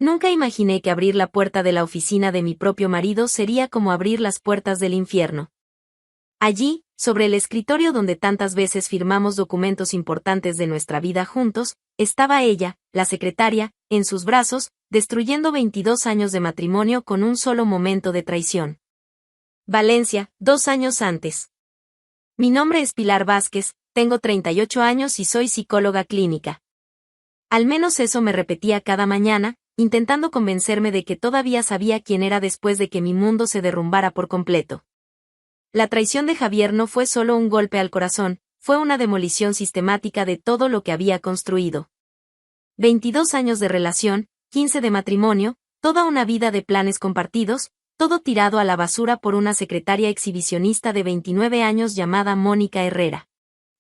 Nunca imaginé que abrir la puerta de la oficina de mi propio marido sería como abrir las puertas del infierno. Allí, sobre el escritorio donde tantas veces firmamos documentos importantes de nuestra vida juntos, estaba ella, la secretaria, en sus brazos, destruyendo 22 años de matrimonio con un solo momento de traición. Valencia, 2 años antes. Mi nombre es Pilar Vázquez, tengo 38 años y soy psicóloga clínica. Al menos eso me repetía cada mañana, intentando convencerme de que todavía sabía quién era después de que mi mundo se derrumbara por completo. La traición de Javier no fue solo un golpe al corazón, fue una demolición sistemática de todo lo que había construido. 22 años de relación, 15 de matrimonio, toda una vida de planes compartidos, todo tirado a la basura por una secretaria exhibicionista de 29 años llamada Mónica Herrera.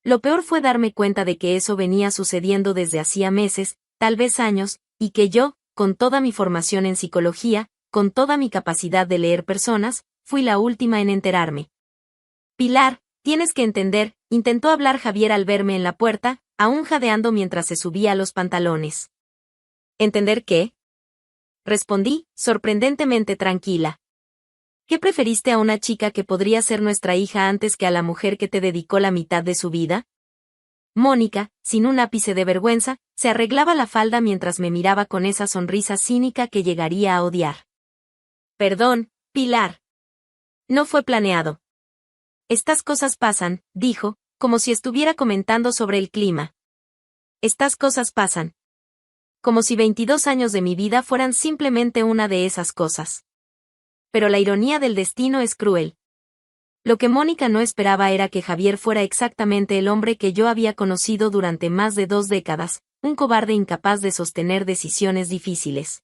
Lo peor fue darme cuenta de que eso venía sucediendo desde hacía meses, tal vez años, y que yo, con toda mi formación en psicología, con toda mi capacidad de leer personas, fui la última en enterarme. Pilar, tienes que entender, intentó hablar Javier al verme en la puerta, aún jadeando mientras se subía los pantalones. ¿Entender qué? Respondí, sorprendentemente tranquila. ¿Qué preferiste a una chica que podría ser nuestra hija antes que a la mujer que te dedicó la mitad de su vida? Mónica, sin un ápice de vergüenza, se arreglaba la falda mientras me miraba con esa sonrisa cínica que llegaría a odiar. Perdón, Pilar. No fue planeado. Estas cosas pasan, dijo, como si estuviera comentando sobre el clima. Estas cosas pasan. Como si 22 años de mi vida fueran simplemente una de esas cosas. Pero la ironía del destino es cruel. Lo que Mónica no esperaba era que Javier fuera exactamente el hombre que yo había conocido durante más de 2 décadas, un cobarde incapaz de sostener decisiones difíciles.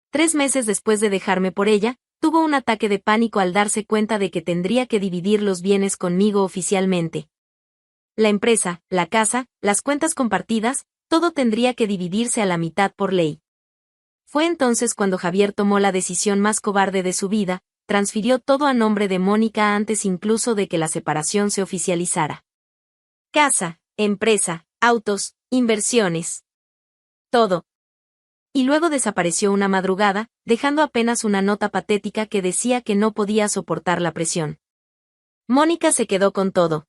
3 meses después de dejarme por ella, tuvo un ataque de pánico al darse cuenta de que tendría que dividir los bienes conmigo oficialmente. La empresa, la casa, las cuentas compartidas, todo tendría que dividirse a la mitad por ley. Fue entonces cuando Javier tomó la decisión más cobarde de su vida, transfirió todo a nombre de Mónica antes incluso de que la separación se oficializara. Casa, empresa, autos, inversiones. Todo. Y luego desapareció una madrugada, dejando apenas una nota patética que decía que no podía soportar la presión. Mónica se quedó con todo.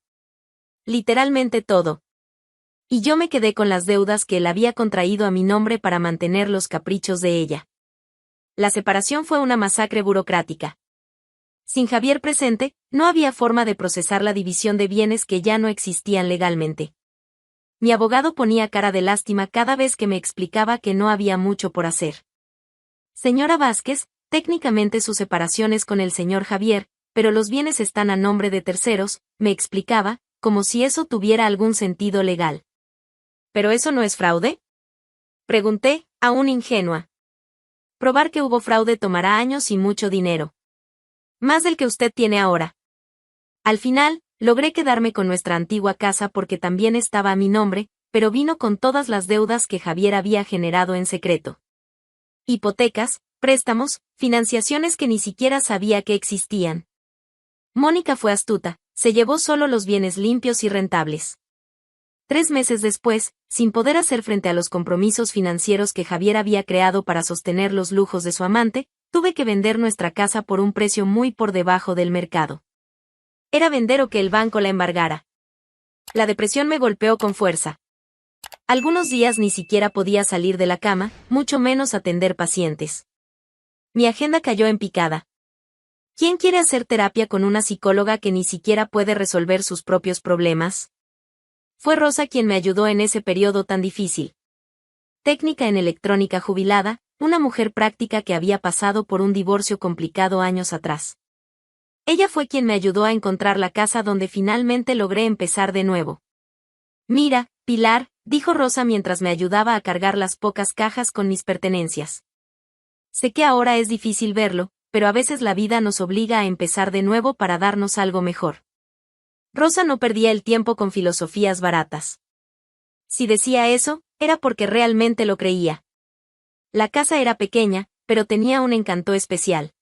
Literalmente todo. Y yo me quedé con las deudas que él había contraído a mi nombre para mantener los caprichos de ella. La separación fue una masacre burocrática. Sin Javier presente, no había forma de procesar la división de bienes que ya no existían legalmente. Mi abogado ponía cara de lástima cada vez que me explicaba que no había mucho por hacer. Señora Vázquez, técnicamente su separación es con el señor Javier, pero los bienes están a nombre de terceros, me explicaba, como si eso tuviera algún sentido legal. ¿Pero eso no es fraude? Pregunté, aún ingenua. Probar que hubo fraude tomará años y mucho dinero. Más del que usted tiene ahora. Al final, logré quedarme con nuestra antigua casa porque también estaba a mi nombre, pero vino con todas las deudas que Javier había generado en secreto. Hipotecas, préstamos, financiaciones que ni siquiera sabía que existían. Mónica fue astuta, se llevó solo los bienes limpios y rentables. 3 meses después, sin poder hacer frente a los compromisos financieros que Javier había creado para sostener los lujos de su amante, tuve que vender nuestra casa por un precio muy por debajo del mercado. Era vender o que el banco la embargara. La depresión me golpeó con fuerza. Algunos días ni siquiera podía salir de la cama, mucho menos atender pacientes. Mi agenda cayó en picada. ¿Quién quiere hacer terapia con una psicóloga que ni siquiera puede resolver sus propios problemas? Fue Rosa quien me ayudó en ese periodo tan difícil. Técnica en electrónica jubilada, una mujer práctica que había pasado por un divorcio complicado años atrás. Ella fue quien me ayudó a encontrar la casa donde finalmente logré empezar de nuevo. Mira, Pilar, dijo Rosa mientras me ayudaba a cargar las pocas cajas con mis pertenencias. Sé que ahora es difícil verlo, pero a veces la vida nos obliga a empezar de nuevo para darnos algo mejor. Rosa no perdía el tiempo con filosofías baratas. Si decía eso, era porque realmente lo creía. La casa era pequeña, pero tenía un encanto especial.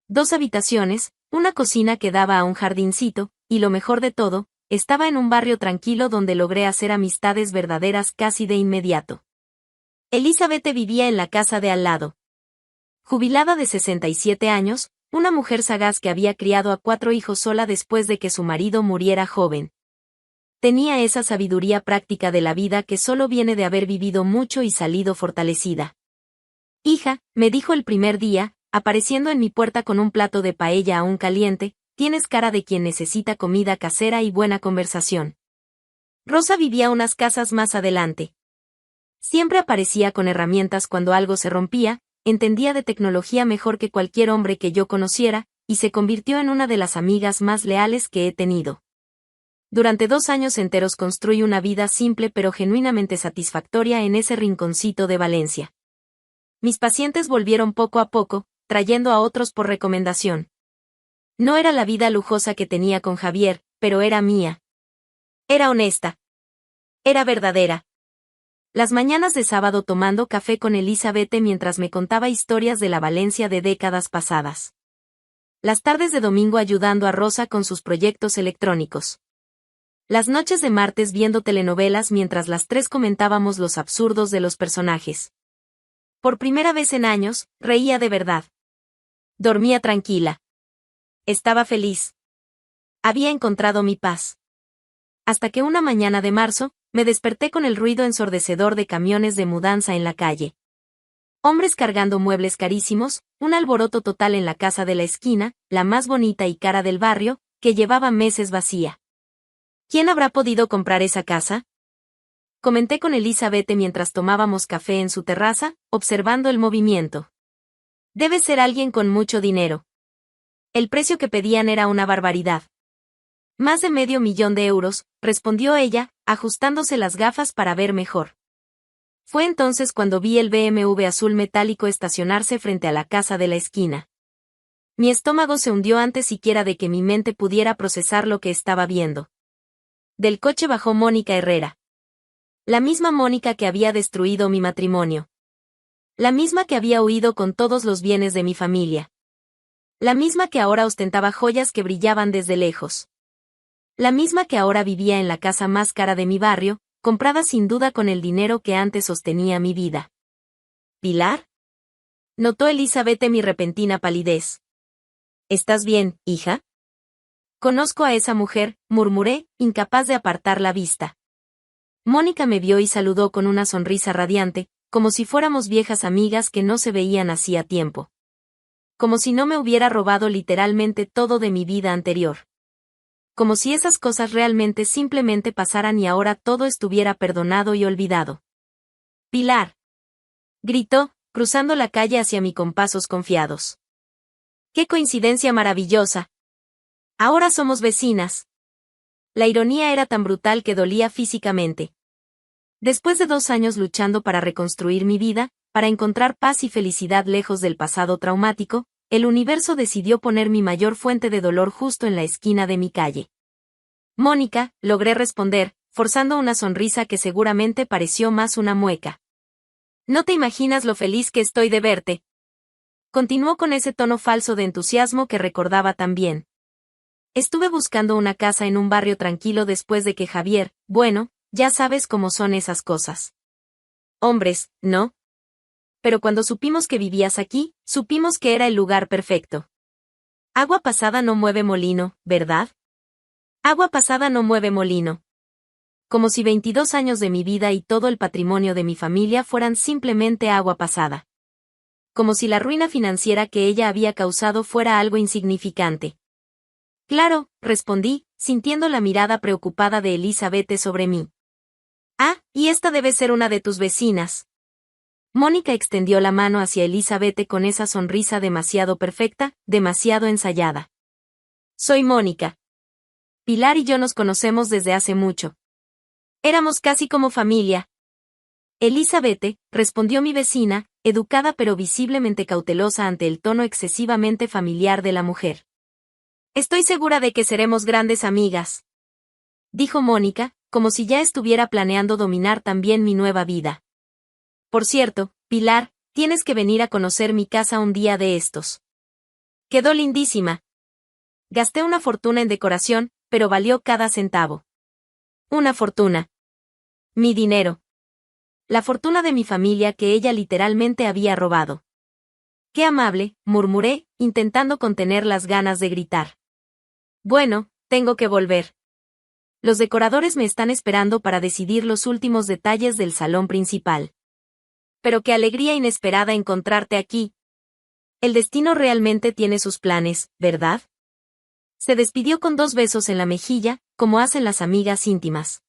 2 habitaciones, una cocina que daba a un jardincito, y lo mejor de todo, estaba en un barrio tranquilo donde logré hacer amistades verdaderas casi de inmediato. Elizabeth vivía en la casa de al lado. Jubilada de 67 años, una mujer sagaz que había criado a 4 hijos sola después de que su marido muriera joven. Tenía esa sabiduría práctica de la vida que solo viene de haber vivido mucho y salido fortalecida. Hija, me dijo el primer día, apareciendo en mi puerta con un plato de paella aún caliente, tienes cara de quien necesita comida casera y buena conversación. Rosa vivía unas casas más adelante. Siempre aparecía con herramientas cuando algo se rompía, entendía de tecnología mejor que cualquier hombre que yo conociera, y se convirtió en una de las amigas más leales que he tenido. Durante 2 años enteros construí una vida simple pero genuinamente satisfactoria en ese rinconcito de Valencia. Mis pacientes volvieron poco a poco, trayendo a otros por recomendación. No era la vida lujosa que tenía con Javier, pero era mía. Era honesta. Era verdadera. Las mañanas de sábado tomando café con Elizabeth mientras me contaba historias de la Valencia de décadas pasadas. Las tardes de domingo ayudando a Rosa con sus proyectos electrónicos. Las noches de martes viendo telenovelas mientras las 3 comentábamos los absurdos de los personajes. Por primera vez en años, reía de verdad. Dormía tranquila. Estaba feliz. Había encontrado mi paz. Hasta que una mañana de marzo, me desperté con el ruido ensordecedor de camiones de mudanza en la calle. Hombres cargando muebles carísimos, un alboroto total en la casa de la esquina, la más bonita y cara del barrio, que llevaba meses vacía. ¿Quién habrá podido comprar esa casa? Comenté con Elizabeth mientras tomábamos café en su terraza, observando el movimiento. Debe ser alguien con mucho dinero. El precio que pedían era una barbaridad. Más de $500,000, respondió ella, ajustándose las gafas para ver mejor. Fue entonces cuando vi el BMW azul metálico estacionarse frente a la casa de la esquina. Mi estómago se hundió antes siquiera de que mi mente pudiera procesar lo que estaba viendo. Del coche bajó Mónica Herrera. La misma Mónica que había destruido mi matrimonio. La misma que había huido con todos los bienes de mi familia. La misma que ahora ostentaba joyas que brillaban desde lejos. La misma que ahora vivía en la casa más cara de mi barrio, comprada sin duda con el dinero que antes sostenía mi vida. ¿Pilar? Notó Elizabeth mi repentina palidez. ¿Estás bien, hija? Conozco a esa mujer, murmuré, incapaz de apartar la vista. Mónica me vio y saludó con una sonrisa radiante, como si fuéramos viejas amigas que no se veían hacía tiempo. Como si no me hubiera robado literalmente todo de mi vida anterior. Como si esas cosas realmente simplemente pasaran y ahora todo estuviera perdonado y olvidado. Pilar. Gritó, cruzando la calle hacia mí con pasos confiados. ¡Qué coincidencia maravillosa! Ahora somos vecinas. La ironía era tan brutal que dolía físicamente. Después de 2 años luchando para reconstruir mi vida, para encontrar paz y felicidad lejos del pasado traumático, el universo decidió poner mi mayor fuente de dolor justo en la esquina de mi calle. Mónica, logré responder, forzando una sonrisa que seguramente pareció más una mueca. No te imaginas lo feliz que estoy de verte. Continuó con ese tono falso de entusiasmo que recordaba tan bien. Estuve buscando una casa en un barrio tranquilo después de que Javier, bueno, ya sabes cómo son esas cosas. Hombres, ¿no? Pero cuando supimos que vivías aquí, supimos que era el lugar perfecto. Agua pasada no mueve molino, ¿verdad? Agua pasada no mueve molino. Como si 22 años de mi vida y todo el patrimonio de mi familia fueran simplemente agua pasada. Como si la ruina financiera que ella había causado fuera algo insignificante. Claro, respondí, sintiendo la mirada preocupada de Elizabeth sobre mí. Ah, y esta debe ser una de tus vecinas. Mónica extendió la mano hacia Elizabeth con esa sonrisa demasiado perfecta, demasiado ensayada. Soy Mónica. Pilar y yo nos conocemos desde hace mucho. Éramos casi como familia. Elizabeth, respondió mi vecina, educada pero visiblemente cautelosa ante el tono excesivamente familiar de la mujer. Estoy segura de que seremos grandes amigas. Dijo Mónica, como si ya estuviera planeando dominar también mi nueva vida. Por cierto, Pilar, tienes que venir a conocer mi casa un día de estos. Quedó lindísima. Gasté una fortuna en decoración, pero valió cada centavo. Una fortuna. Mi dinero. la fortuna de mi familia que ella literalmente había robado. Qué amable, murmuré, intentando contener las ganas de gritar. Bueno, tengo que volver. Los decoradores me están esperando para decidir los últimos detalles del salón principal. Pero qué alegría inesperada encontrarte aquí. El destino realmente tiene sus planes, ¿verdad? Se despidió con 2 besos en la mejilla, como hacen las amigas íntimas.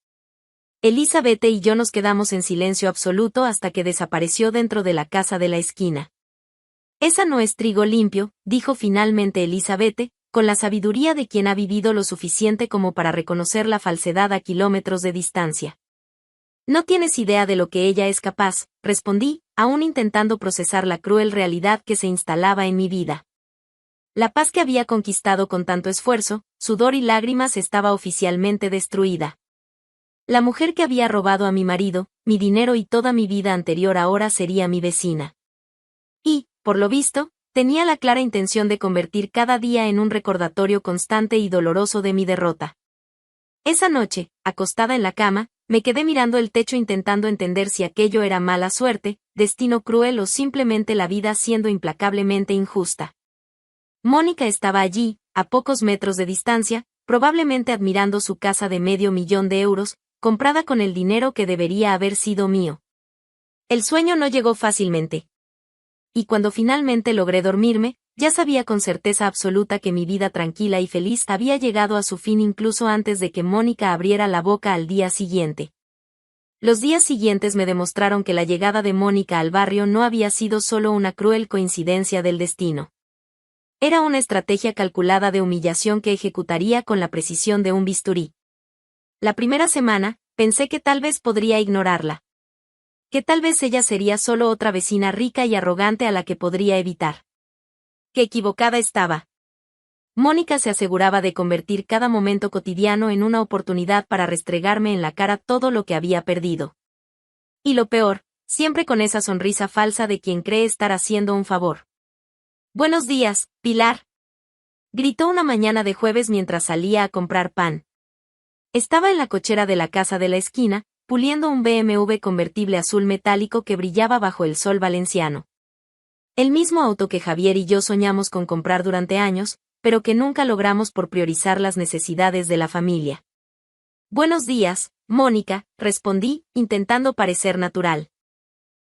Elizabeth y yo nos quedamos en silencio absoluto hasta que desapareció dentro de la casa de la esquina. Esa no es trigo limpio, dijo finalmente Elizabeth, con la sabiduría de quien ha vivido lo suficiente como para reconocer la falsedad a kilómetros de distancia. No tienes idea de lo que ella es capaz, respondí, aún intentando procesar la cruel realidad que se instalaba en mi vida. La paz que había conquistado con tanto esfuerzo, sudor y lágrimas estaba oficialmente destruida. La mujer que había robado a mi marido, mi dinero y toda mi vida anterior ahora sería mi vecina. Y, por lo visto, tenía la clara intención de convertir cada día en un recordatorio constante y doloroso de mi derrota. Esa noche, acostada en la cama, me quedé mirando el techo intentando entender si aquello era mala suerte, destino cruel o simplemente la vida siendo implacablemente injusta. Mónica estaba allí, a pocos metros de distancia, probablemente admirando su casa de $500,000, comprada con el dinero que debería haber sido mío. El sueño no llegó fácilmente. Y cuando finalmente logré dormirme, ya sabía con certeza absoluta que mi vida tranquila y feliz había llegado a su fin incluso antes de que Mónica abriera la boca al día siguiente. Los días siguientes me demostraron que la llegada de Mónica al barrio no había sido solo una cruel coincidencia del destino. Era una estrategia calculada de humillación que ejecutaría con la precisión de un bisturí. La primera semana, pensé que tal vez podría ignorarla. Que tal vez ella sería solo otra vecina rica y arrogante a la que podría evitar. Qué equivocada estaba. Mónica se aseguraba de convertir cada momento cotidiano en una oportunidad para restregarme en la cara todo lo que había perdido. Y lo peor, siempre con esa sonrisa falsa de quien cree estar haciendo un favor. «Buenos días, Pilar», gritó una mañana de jueves mientras salía a comprar pan. Estaba en la cochera de la casa de la esquina, puliendo un BMW convertible azul metálico que brillaba bajo el sol valenciano. El mismo auto que Javier y yo soñamos con comprar durante años, pero que nunca logramos por priorizar las necesidades de la familia. «Buenos días, Mónica», respondí, intentando parecer natural.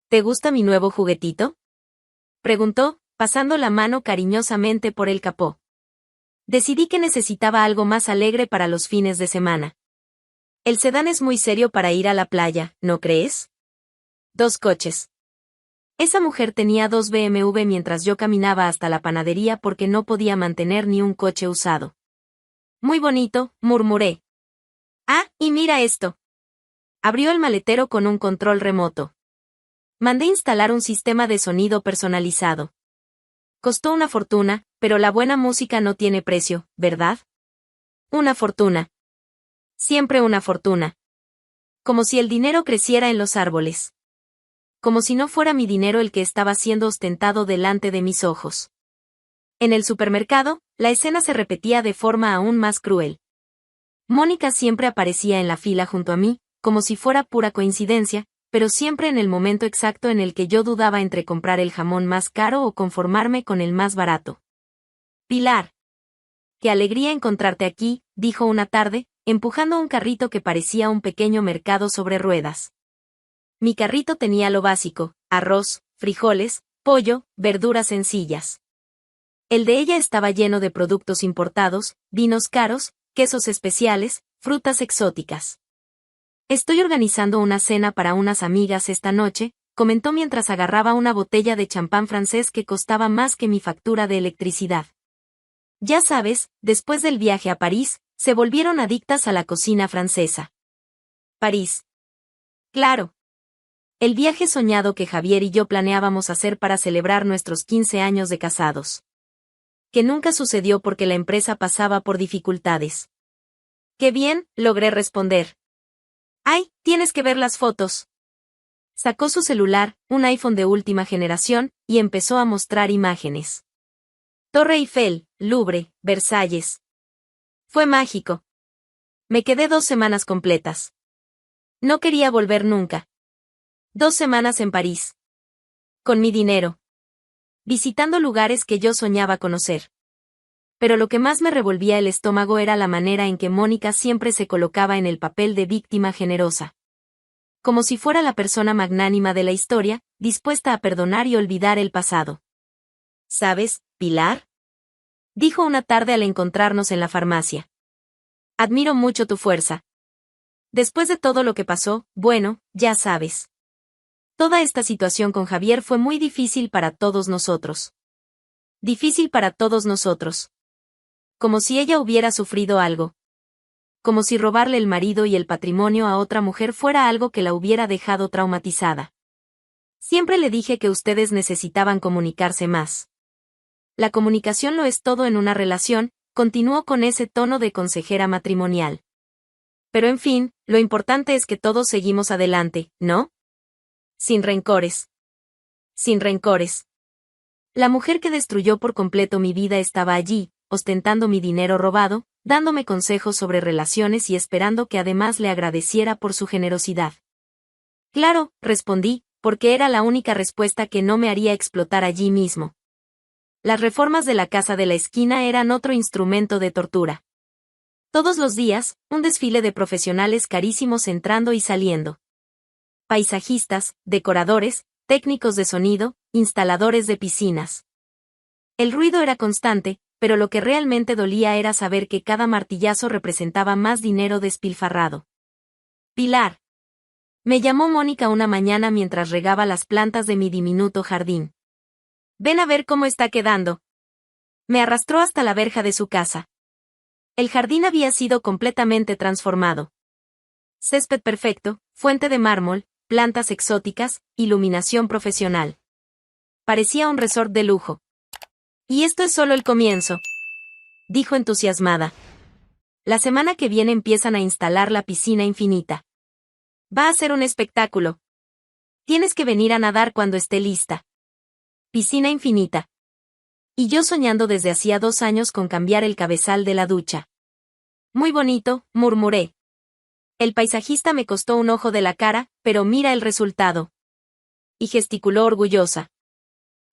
«¿Te gusta mi nuevo juguetito?», preguntó, pasando la mano cariñosamente por el capó. Decidí que necesitaba algo más alegre para los fines de semana. El sedán es muy serio para ir a la playa, ¿no crees? 2 coches. Esa mujer tenía 2 BMW mientras yo caminaba hasta la panadería porque no podía mantener ni un coche usado. Muy bonito, murmuré. Ah, y mira esto. Abrió el maletero con un control remoto. Mandé instalar un sistema de sonido personalizado. Costó una fortuna, pero la buena música no tiene precio, ¿verdad? Una fortuna. Siempre una fortuna. Como si el dinero creciera en los árboles. Como si no fuera mi dinero el que estaba siendo ostentado delante de mis ojos. En el supermercado, la escena se repetía de forma aún más cruel. Mónica siempre aparecía en la fila junto a mí, como si fuera pura coincidencia, pero siempre en el momento exacto en el que yo dudaba entre comprar el jamón más caro o conformarme con el más barato. «Pilar. Qué alegría encontrarte aquí», dijo una tarde, empujando un carrito que parecía un pequeño mercado sobre ruedas. Mi carrito tenía lo básico: arroz, frijoles, pollo, verduras sencillas. El de ella estaba lleno de productos importados, vinos caros, quesos especiales, frutas exóticas. «Estoy organizando una cena para unas amigas esta noche», comentó mientras agarraba una botella de champán francés que costaba más que mi factura de electricidad. Ya sabes, después del viaje a París, se volvieron adictas a la cocina francesa. París. Claro. El viaje soñado que Javier y yo planeábamos hacer para celebrar nuestros 15 años de casados. Que nunca sucedió porque la empresa pasaba por dificultades. «Qué bien», logré responder. «Ay, tienes que ver las fotos». Sacó su celular, un iPhone de última generación, y empezó a mostrar imágenes. Torre Eiffel, Louvre, Versalles. Fue mágico. Me quedé 2 semanas completas. No quería volver nunca. 2 semanas en París. Con mi dinero. Visitando lugares que yo soñaba conocer. Pero lo que más me revolvía el estómago era la manera en que Mónica siempre se colocaba en el papel de víctima generosa. Como si fuera la persona magnánima de la historia, dispuesta a perdonar y olvidar el pasado. ¿Sabes, Pilar? Dijo una tarde al encontrarnos en la farmacia. Admiro mucho tu fuerza. Después de todo lo que pasó, bueno, ya sabes. Toda esta situación con Javier fue muy difícil para todos nosotros. Difícil para todos nosotros. Como si ella hubiera sufrido algo. Como si robarle el marido y el patrimonio a otra mujer fuera algo que la hubiera dejado traumatizada. Siempre le dije que ustedes necesitaban comunicarse más. La comunicación lo es todo en una relación, continuó con ese tono de consejera matrimonial. Pero en fin, lo importante es que todos seguimos adelante, ¿no? Sin rencores. Sin rencores. La mujer que destruyó por completo mi vida estaba allí, ostentando mi dinero robado, dándome consejos sobre relaciones y esperando que además le agradeciera por su generosidad. Claro, respondí, porque era la única respuesta que no me haría explotar allí mismo. Las reformas de la casa de la esquina eran otro instrumento de tortura. Todos los días, un desfile de profesionales carísimos entrando y saliendo. Paisajistas, decoradores, técnicos de sonido, instaladores de piscinas. El ruido era constante, pero lo que realmente dolía era saber que cada martillazo representaba más dinero despilfarrado. Pilar. Me llamó Mónica una mañana mientras regaba las plantas de mi diminuto jardín. Ven a ver cómo está quedando. Me arrastró hasta la verja de su casa. El jardín había sido completamente transformado. Césped perfecto, fuente de mármol, plantas exóticas, iluminación profesional. Parecía un resort de lujo. Y esto es solo el comienzo, dijo entusiasmada. La semana que viene empiezan a instalar la piscina infinita. Va a ser un espectáculo. Tienes que venir a nadar cuando esté lista. Piscina infinita. Y yo soñando desde hacía 2 años con cambiar el cabezal de la ducha. Muy bonito, murmuré. El paisajista me costó un ojo de la cara, pero mira el resultado. Y gesticuló orgullosa.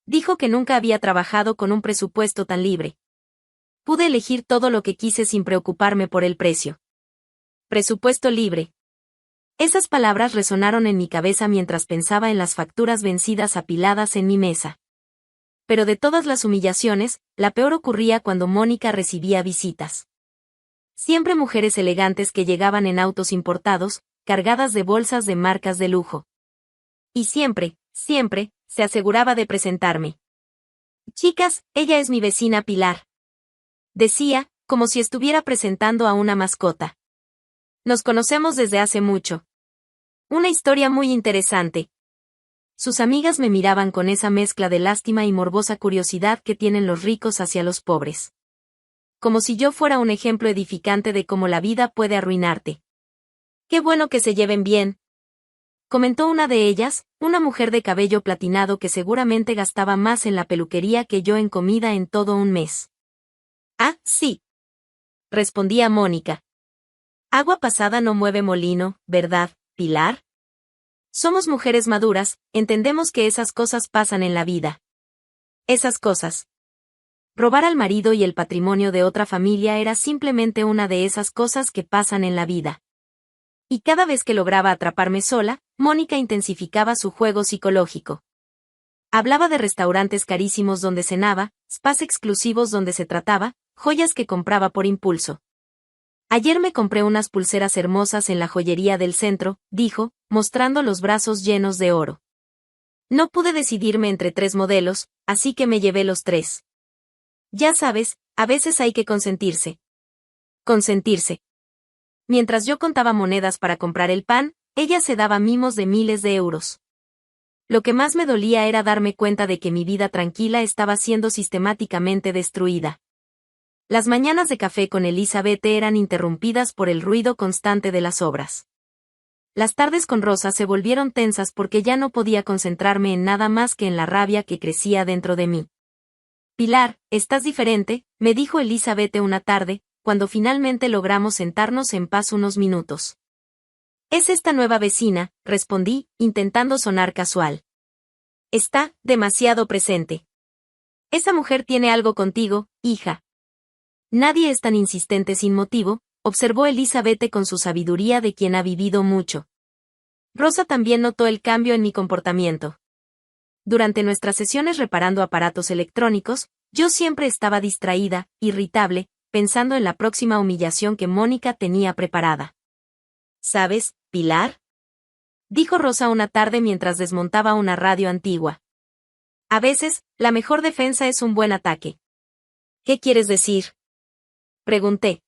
Dijo que nunca había trabajado con un presupuesto tan libre. Pude elegir todo lo que quise sin preocuparme por el precio. Presupuesto libre. Esas palabras resonaron en mi cabeza mientras pensaba en las facturas vencidas apiladas en mi mesa. Pero de todas las humillaciones, la peor ocurría cuando Mónica recibía visitas. Siempre mujeres elegantes que llegaban en autos importados, cargadas de bolsas de marcas de lujo. Y siempre, se aseguraba de presentarme. Chicas, ella es mi vecina Pilar. Decía, como si estuviera presentando a una mascota. Nos conocemos desde hace mucho. Una historia muy interesante. Sus amigas me miraban con esa mezcla de lástima y morbosa curiosidad que tienen los ricos hacia los pobres. Como si yo fuera un ejemplo edificante de cómo la vida puede arruinarte. Qué bueno que se lleven bien, comentó una de ellas, una mujer de cabello platinado que seguramente gastaba más en la peluquería que yo en comida en todo un mes. Ah, sí, respondía Mónica. Agua pasada no mueve molino, ¿verdad, Pilar? Somos mujeres maduras, entendemos que esas cosas pasan en la vida. Esas cosas. Robar al marido y el patrimonio de otra familia era simplemente una de esas cosas que pasan en la vida. Y cada vez que lograba atraparme sola, Mónica intensificaba su juego psicológico. Hablaba de restaurantes carísimos donde cenaba, spas exclusivos donde se trataba, joyas que compraba por impulso. Ayer me compré unas pulseras hermosas en la joyería del centro, dijo, mostrando los brazos llenos de oro. No pude decidirme entre 3 modelos, así que me llevé los 3. Ya sabes, a veces hay que consentirse. Consentirse. Mientras yo contaba monedas para comprar el pan, ella se daba mimos de miles de euros. Lo que más me dolía era darme cuenta de que mi vida tranquila estaba siendo sistemáticamente destruida. Las mañanas de café con Elizabeth eran interrumpidas por el ruido constante de las obras. Las tardes con Rosa se volvieron tensas porque ya no podía concentrarme en nada más que en la rabia que crecía dentro de mí. Pilar, estás diferente, me dijo Elizabeth una tarde, cuando finalmente logramos sentarnos en paz unos minutos. Es esta nueva vecina, respondí, intentando sonar casual. Está demasiado presente. Esa mujer tiene algo contigo, hija. Nadie es tan insistente sin motivo, observó Elizabeth con su sabiduría de quien ha vivido mucho. Rosa también notó el cambio en mi comportamiento. Durante nuestras sesiones reparando aparatos electrónicos, yo siempre estaba distraída, irritable, pensando en la próxima humillación que Mónica tenía preparada. ¿Sabes, Pilar?, dijo Rosa una tarde mientras desmontaba una radio antigua. A veces, la mejor defensa es un buen ataque. ¿Qué quieres decir?, pregunté.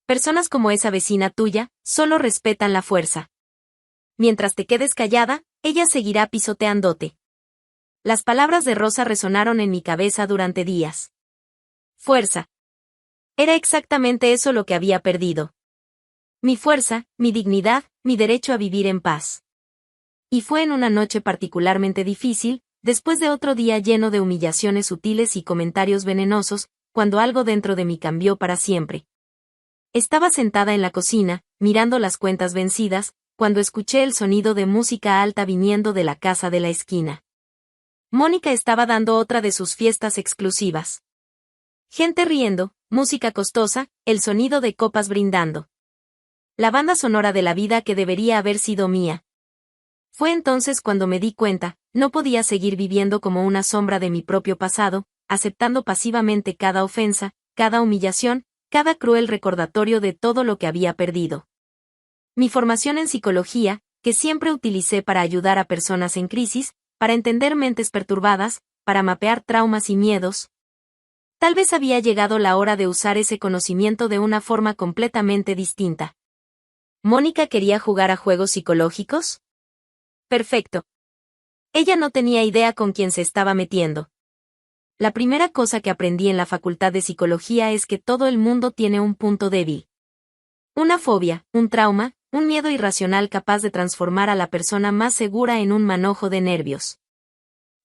Personas como esa vecina tuya, solo respetan la fuerza. Mientras te quedes callada, ella seguirá pisoteándote. Las palabras de Rosa resonaron en mi cabeza durante días. Fuerza. Era exactamente eso lo que había perdido. Mi fuerza, mi dignidad, mi derecho a vivir en paz. Y fue en una noche particularmente difícil, después de otro día lleno de humillaciones sutiles y comentarios venenosos, cuando algo dentro de mí cambió para siempre. Estaba sentada en la cocina, mirando las cuentas vencidas, cuando escuché el sonido de música alta viniendo de la casa de la esquina. Mónica estaba dando otra de sus fiestas exclusivas. Gente riendo, música costosa, el sonido de copas brindando. La banda sonora de la vida que debería haber sido mía. Fue entonces cuando me di cuenta, no podía seguir viviendo como una sombra de mi propio pasado, aceptando pasivamente cada ofensa, cada humillación, cada cruel recordatorio de todo lo que había perdido. Mi formación en psicología, que siempre utilicé para ayudar a personas en crisis, para entender mentes perturbadas, para mapear traumas y miedos. Tal vez había llegado la hora de usar ese conocimiento de una forma completamente distinta. ¿Mónica quería jugar a juegos psicológicos? Perfecto. Ella no tenía idea con quién se estaba metiendo. La primera cosa que aprendí en la facultad de psicología es que todo el mundo tiene un punto débil. Una fobia, un trauma, un miedo irracional capaz de transformar a la persona más segura en un manojo de nervios.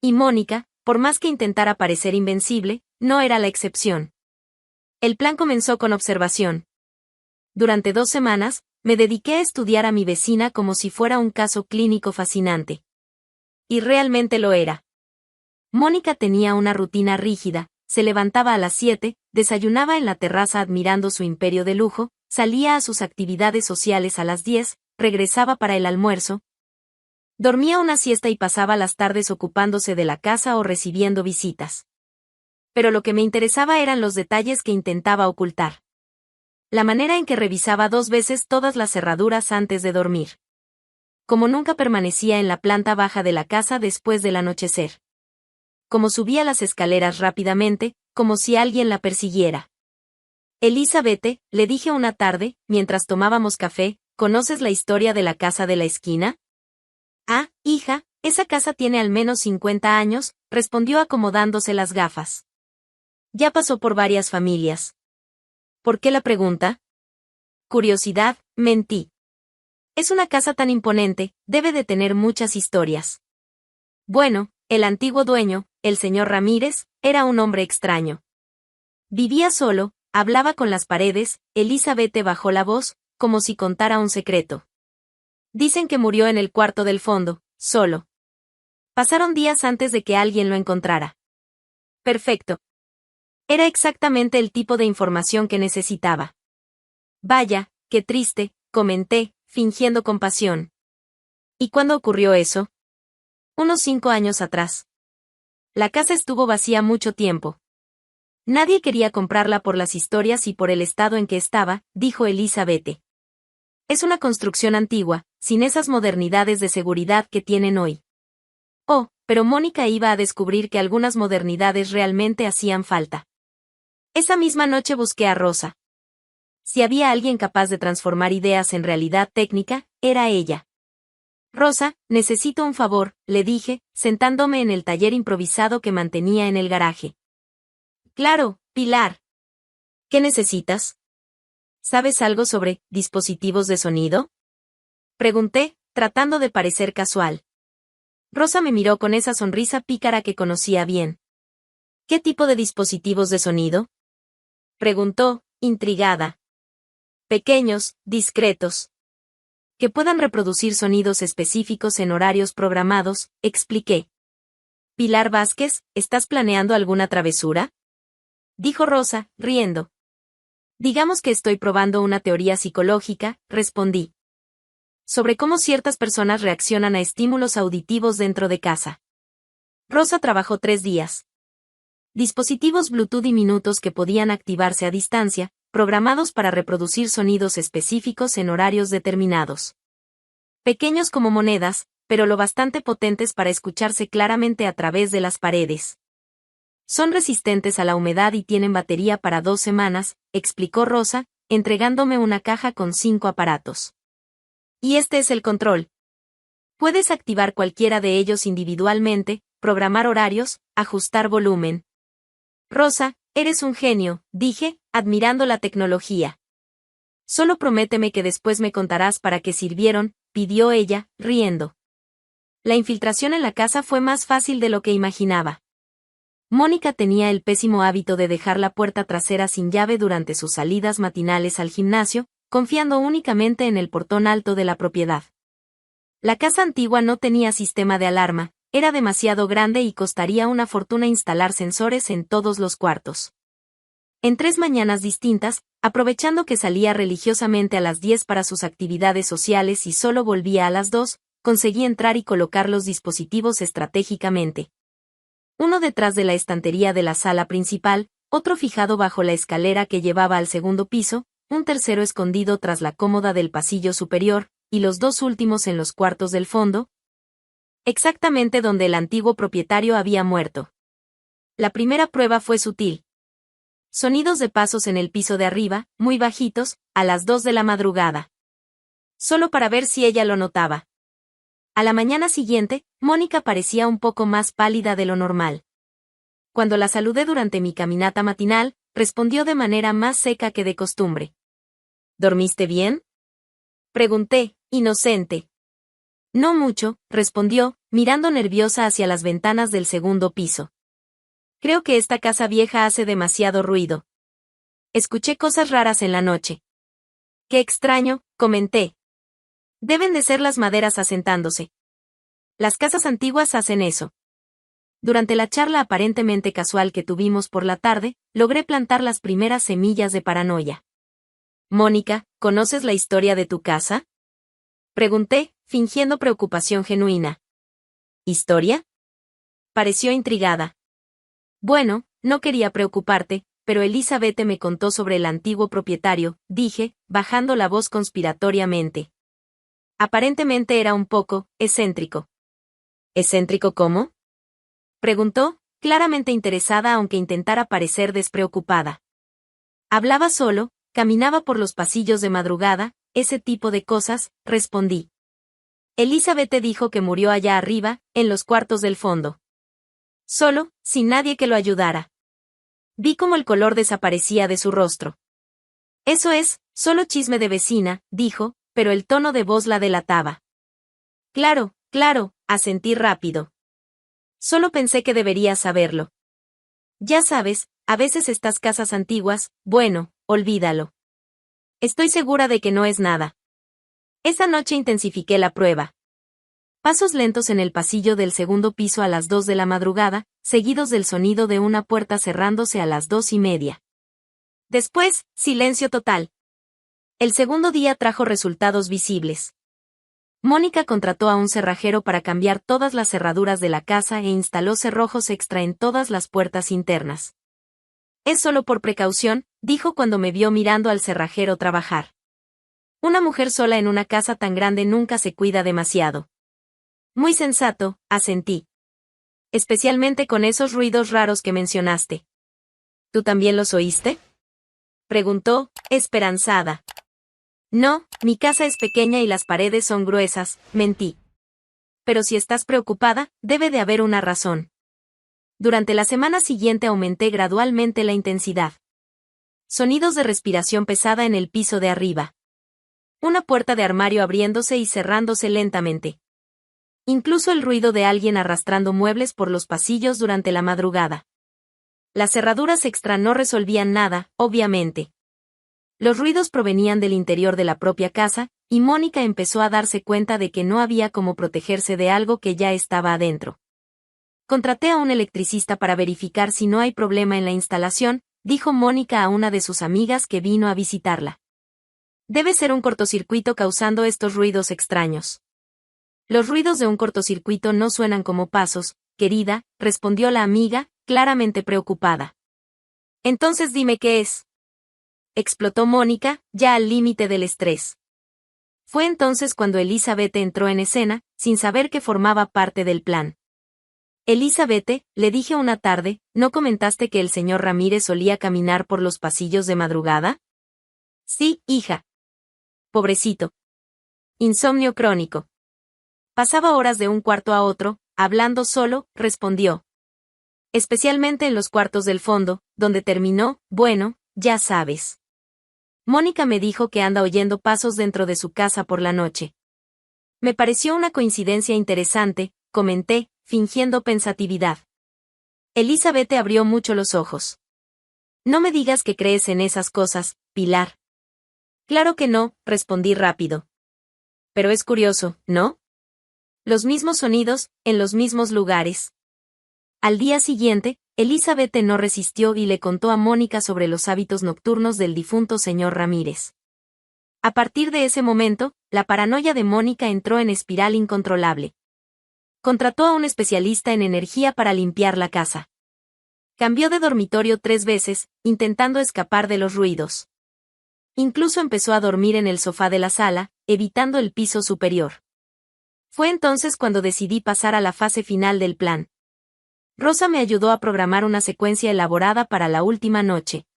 Y Mónica, por más que intentara parecer invencible, no era la excepción. El plan comenzó con observación. Durante 2 semanas, me dediqué a estudiar a mi vecina como si fuera un caso clínico fascinante. Y realmente lo era. Mónica tenía una rutina rígida, se levantaba a las 7, desayunaba en la terraza admirando su imperio de lujo, salía a sus actividades sociales a las 10, regresaba para el almuerzo, dormía una siesta y pasaba las tardes ocupándose de la casa o recibiendo visitas. Pero lo que me interesaba eran los detalles que intentaba ocultar. La manera en que revisaba 2 veces todas las cerraduras antes de dormir. Como nunca permanecía en la planta baja de la casa después del anochecer. Como subía las escaleras rápidamente, como si alguien la persiguiera. Elizabeth, le dije una tarde, mientras tomábamos café, ¿conoces la historia de la casa de la esquina? Ah, hija, esa casa tiene al menos 50 años, respondió acomodándose las gafas. Ya pasó por varias familias. ¿Por qué la pregunta? Curiosidad, mentí. Es una casa tan imponente, debe de tener muchas historias. Bueno, el antiguo dueño, el señor Ramírez, era un hombre extraño. Vivía solo, hablaba con las paredes, Elizabeth bajó la voz, como si contara un secreto. Dicen que murió en el cuarto del fondo, solo. Pasaron días antes de que alguien lo encontrara. Perfecto. Era exactamente el tipo de información que necesitaba. Vaya, qué triste, comenté, fingiendo compasión. ¿Y cuándo ocurrió eso? Unos 5 años atrás. La casa estuvo vacía mucho tiempo. Nadie quería comprarla por las historias y por el estado en que estaba, dijo Elizabeth. Es una construcción antigua, sin esas modernidades de seguridad que tienen hoy. Oh, pero Mónica iba a descubrir que algunas modernidades realmente hacían falta. Esa misma noche busqué a Rosa. Si había alguien capaz de transformar ideas en realidad técnica, era ella. Rosa, necesito un favor, le dije, sentándome en el taller improvisado que mantenía en el garaje. Claro, Pilar. ¿Qué necesitas? ¿Sabes algo sobre dispositivos de sonido? Pregunté, tratando de parecer casual. Rosa me miró con esa sonrisa pícara que conocía bien. ¿Qué tipo de dispositivos de sonido? Preguntó, intrigada. Pequeños, discretos. Que puedan reproducir sonidos específicos en horarios programados, expliqué. Pilar Vázquez, ¿estás planeando alguna travesura? Dijo Rosa, riendo. Digamos que estoy probando una teoría psicológica, respondí. Sobre cómo ciertas personas reaccionan a estímulos auditivos dentro de casa. Rosa trabajó 3 días. Dispositivos Bluetooth diminutos que podían activarse a distancia, programados para reproducir sonidos específicos en horarios determinados. Pequeños como monedas, pero lo bastante potentes para escucharse claramente a través de las paredes. Son resistentes a la humedad y tienen batería para 2 semanas, explicó Rosa, entregándome una caja con 5 aparatos. Y este es el control. Puedes activar cualquiera de ellos individualmente, programar horarios, ajustar volumen. Rosa, eres un genio, dije, admirando la tecnología. Solo prométeme que después me contarás para qué sirvieron, pidió ella, riendo. La infiltración en la casa fue más fácil de lo que imaginaba. Mónica tenía el pésimo hábito de dejar la puerta trasera sin llave durante sus salidas matinales al gimnasio, confiando únicamente en el portón alto de la propiedad. La casa antigua no tenía sistema de alarma, era demasiado grande y costaría una fortuna instalar sensores en todos los cuartos. En 3 mañanas distintas, aprovechando que salía religiosamente a las 10 para sus actividades sociales y solo volvía a las 2, conseguí entrar y colocar los dispositivos estratégicamente. Uno detrás de la estantería de la sala principal, otro fijado bajo la escalera que llevaba al segundo piso, un tercero escondido tras la cómoda del pasillo superior, y los 2 últimos en los cuartos del fondo, exactamente donde el antiguo propietario había muerto. La primera prueba fue sutil. Sonidos de pasos en el piso de arriba, muy bajitos, a las 2 de la madrugada. Solo para ver si ella lo notaba. A la mañana siguiente, Mónica parecía un poco más pálida de lo normal. Cuando la saludé durante mi caminata matinal, respondió de manera más seca que de costumbre. ¿Dormiste bien?, pregunté, inocente. No mucho, respondió, mirando nerviosa hacia las ventanas del segundo piso. Creo que esta casa vieja hace demasiado ruido. Escuché cosas raras en la noche. Qué extraño, comenté. Deben de ser las maderas asentándose. Las casas antiguas hacen eso. Durante la charla aparentemente casual que tuvimos por la tarde, logré plantar las primeras semillas de paranoia. Mónica, ¿conoces la historia de tu casa?, pregunté, fingiendo preocupación genuina. ¿Historia?, pareció intrigada. Bueno, no quería preocuparte, pero Elizabeth me contó sobre el antiguo propietario, dije, bajando la voz conspiratoriamente. Aparentemente era un poco excéntrico. ¿Excéntrico cómo?, preguntó, claramente interesada aunque intentara parecer despreocupada. Hablaba solo, caminaba por los pasillos de madrugada, ese tipo de cosas, respondí. Elizabeth dijo que murió allá arriba, en los cuartos del fondo. Solo, sin nadie que lo ayudara. Vi cómo el color desaparecía de su rostro. Eso es, solo chisme de vecina, dijo, pero el tono de voz la delataba. Claro, claro, asentí rápido. Solo pensé que deberías saberlo. Ya sabes, a veces estas casas antiguas, bueno, olvídalo. Estoy segura de que no es nada. Esa noche intensifiqué la prueba. Pasos lentos en el pasillo del segundo piso a las 2 de la madrugada, seguidos del sonido de una puerta cerrándose a las 2:30. Después, silencio total. El segundo día trajo resultados visibles. Mónica contrató a un cerrajero para cambiar todas las cerraduras de la casa e instaló cerrojos extra en todas las puertas internas. Es solo por precaución, dijo cuando me vio mirando al cerrajero trabajar. Una mujer sola en una casa tan grande nunca se cuida demasiado. Muy sensato, asentí. Especialmente con esos ruidos raros que mencionaste. ¿Tú también los oíste?, preguntó, esperanzada. No, mi casa es pequeña y las paredes son gruesas, mentí. Pero si estás preocupada, debe de haber una razón. Durante la semana siguiente aumenté gradualmente la intensidad. Sonidos de respiración pesada en el piso de arriba. Una puerta de armario abriéndose y cerrándose lentamente. Incluso el ruido de alguien arrastrando muebles por los pasillos durante la madrugada. Las cerraduras extra no resolvían nada, obviamente. Los ruidos provenían del interior de la propia casa, y Mónica empezó a darse cuenta de que no había cómo protegerse de algo que ya estaba adentro. Contraté a un electricista para verificar si no hay problema en la instalación, dijo Mónica a una de sus amigas que vino a visitarla. Debe ser un cortocircuito causando estos ruidos extraños. Los ruidos de un cortocircuito no suenan como pasos, querida, respondió la amiga, claramente preocupada. Entonces dime qué es. Explotó Mónica, ya al límite del estrés. Fue entonces cuando Elizabeth entró en escena, sin saber que formaba parte del plan. Elizabeth, le dije una tarde, ¿no comentaste que el señor Ramírez solía caminar por los pasillos de madrugada? Sí, hija. Pobrecito. Insomnio crónico. Pasaba horas de un cuarto a otro, hablando solo, respondió. Especialmente en los cuartos del fondo, donde terminó, bueno, ya sabes. Mónica me dijo que anda oyendo pasos dentro de su casa por la noche. Me pareció una coincidencia interesante, comenté, fingiendo pensatividad. Elizabeth abrió mucho los ojos. No me digas que crees en esas cosas, Pilar. Claro que no, respondí rápido. Pero es curioso, ¿no? Los mismos sonidos, en los mismos lugares. Al día siguiente, Elizabeth no resistió y le contó a Mónica sobre los hábitos nocturnos del difunto señor Ramírez. A partir de ese momento, la paranoia de Mónica entró en espiral incontrolable. Contrató a un especialista en energía para limpiar la casa. Cambió de dormitorio 3 veces, intentando escapar de los ruidos. Incluso empezó a dormir en el sofá de la sala, evitando el piso superior. Fue entonces cuando decidí pasar a la fase final del plan. Rosa me ayudó a programar una secuencia elaborada para la última noche.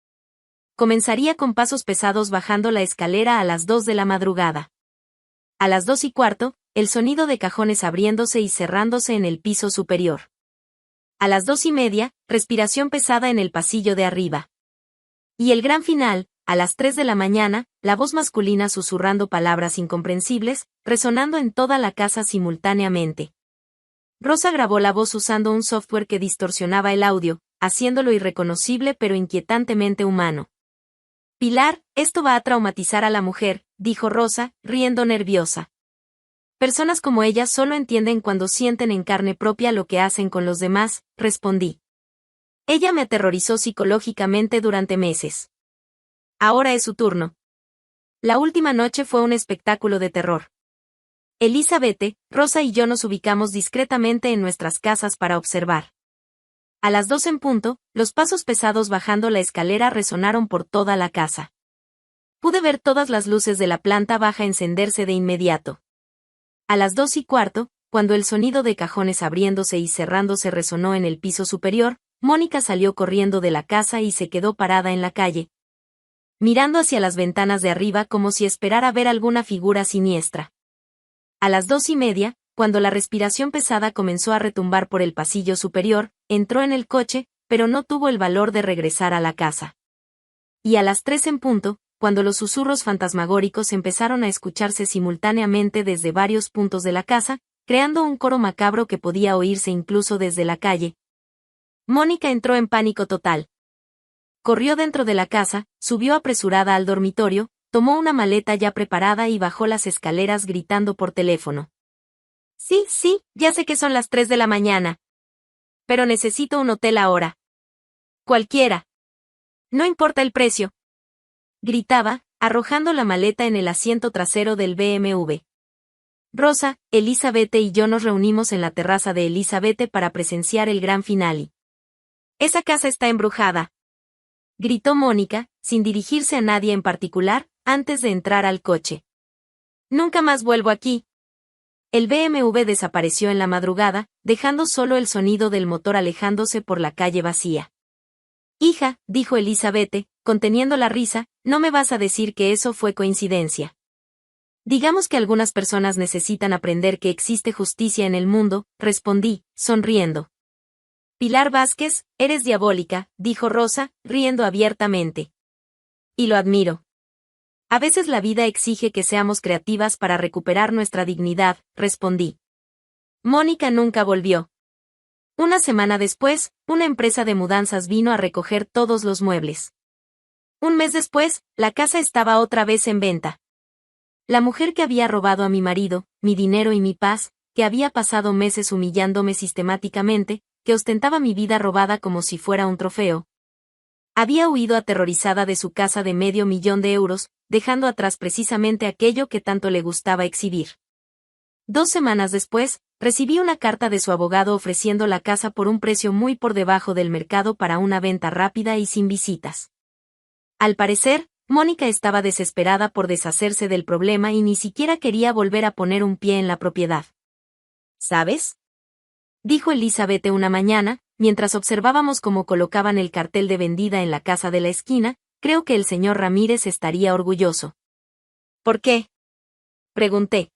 Comenzaría con pasos pesados bajando la escalera a las 2 de la madrugada. A las 2:15, el sonido de cajones abriéndose y cerrándose en el piso superior. A las 2:30, respiración pesada en el pasillo de arriba. Y el gran final, a las 3 de la mañana, la voz masculina susurrando palabras incomprensibles, resonando en toda la casa simultáneamente. Rosa grabó la voz usando un software que distorsionaba el audio, haciéndolo irreconocible pero inquietantemente humano. Pilar, esto va a traumatizar a la mujer, dijo Rosa, riendo nerviosa. Personas como ella solo entienden cuando sienten en carne propia lo que hacen con los demás, respondí. Ella me aterrorizó psicológicamente durante meses. Ahora es su turno. La última noche fue un espectáculo de terror. Elizabeth, Rosa y yo nos ubicamos discretamente en nuestras casas para observar. A las 2 en punto, los pasos pesados bajando la escalera resonaron por toda la casa. Pude ver todas las luces de la planta baja encenderse de inmediato. A las 2:15, cuando el sonido de cajones abriéndose y cerrándose resonó en el piso superior, Mónica salió corriendo de la casa y se quedó parada en la calle, mirando hacia las ventanas de arriba como si esperara ver alguna figura siniestra. A las 2:30, cuando la respiración pesada comenzó a retumbar por el pasillo superior, entró en el coche, pero no tuvo el valor de regresar a la casa. Y a las 3 en punto, cuando los susurros fantasmagóricos empezaron a escucharse simultáneamente desde varios puntos de la casa, creando un coro macabro que podía oírse incluso desde la calle. Mónica entró en pánico total. Corrió dentro de la casa, subió apresurada al dormitorio, tomó una maleta ya preparada y bajó las escaleras gritando por teléfono. Sí, ya sé que son las 3 de la mañana. Pero necesito un hotel ahora. Cualquiera. No importa el precio. Gritaba, arrojando la maleta en el asiento trasero del BMW. Rosa, Elizabeth y yo nos reunimos en la terraza de Elizabeth para presenciar el gran finale. Esa casa está embrujada. Gritó Mónica, sin dirigirse a nadie en particular, antes de entrar al coche. Nunca más vuelvo aquí. El BMW desapareció en la madrugada, dejando solo el sonido del motor alejándose por la calle vacía. Hija, dijo Elizabeth, conteniendo la risa, no me vas a decir que eso fue coincidencia. Digamos que algunas personas necesitan aprender que existe justicia en el mundo, respondí, sonriendo. Pilar Vázquez, eres diabólica, dijo Rosa, riendo abiertamente. Y lo admiro. A veces la vida exige que seamos creativas para recuperar nuestra dignidad, respondí. Mónica nunca volvió. Una semana después, una empresa de mudanzas vino a recoger todos los muebles. Un mes después, la casa estaba otra vez en venta. La mujer que había robado a mi marido, mi dinero y mi paz, que había pasado meses humillándome sistemáticamente, que ostentaba mi vida robada como si fuera un trofeo, había huido aterrorizada de su casa de $500,000, dejando atrás precisamente aquello que tanto le gustaba exhibir. 2 semanas después, recibí una carta de su abogado ofreciendo la casa por un precio muy por debajo del mercado para una venta rápida y sin visitas. Al parecer, Mónica estaba desesperada por deshacerse del problema y ni siquiera quería volver a poner un pie en la propiedad. ¿Sabes?, dijo Elizabeth una mañana, mientras observábamos cómo colocaban el cartel de vendida en la casa de la esquina. Creo que el señor Ramírez estaría orgulloso. ¿Por qué?, pregunté.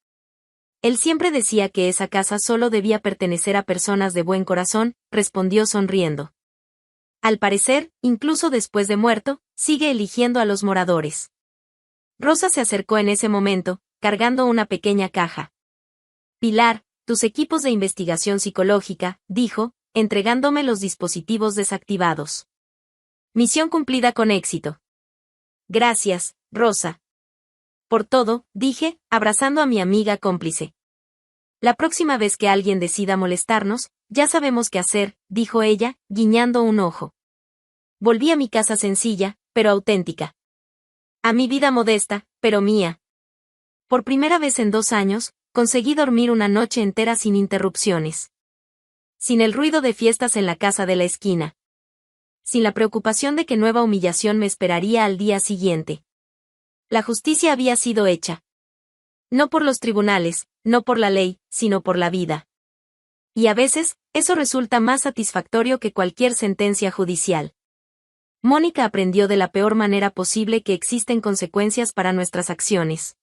Él siempre decía que esa casa solo debía pertenecer a personas de buen corazón, respondió sonriendo. Al parecer, incluso después de muerto, sigue eligiendo a los moradores. Rosa se acercó en ese momento, cargando una pequeña caja. Pilar, tus equipos de investigación psicológica, dijo, entregándome los dispositivos desactivados. Misión cumplida con éxito. Gracias, Rosa. Por todo, dije, abrazando a mi amiga cómplice. La próxima vez que alguien decida molestarnos, ya sabemos qué hacer, dijo ella, guiñando un ojo. Volví a mi casa sencilla, pero auténtica. A mi vida modesta, pero mía. Por primera vez en 2 años, conseguí dormir una noche entera sin interrupciones. Sin el ruido de fiestas en la casa de la esquina. Sin la preocupación de que nueva humillación me esperaría al día siguiente. La justicia había sido hecha. No por los tribunales, no por la ley, sino por la vida. Y a veces, eso resulta más satisfactorio que cualquier sentencia judicial. Mónica aprendió de la peor manera posible que existen consecuencias para nuestras acciones.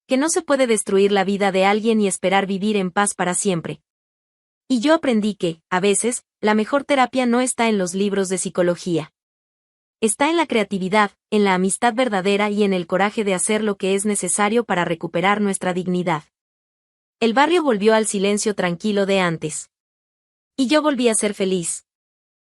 Que no se puede destruir la vida de alguien y esperar vivir en paz para siempre. Y yo aprendí que, a veces, la mejor terapia no está en los libros de psicología. Está en la creatividad, en la amistad verdadera y en el coraje de hacer lo que es necesario para recuperar nuestra dignidad. El barrio volvió al silencio tranquilo de antes. Y yo volví a ser feliz.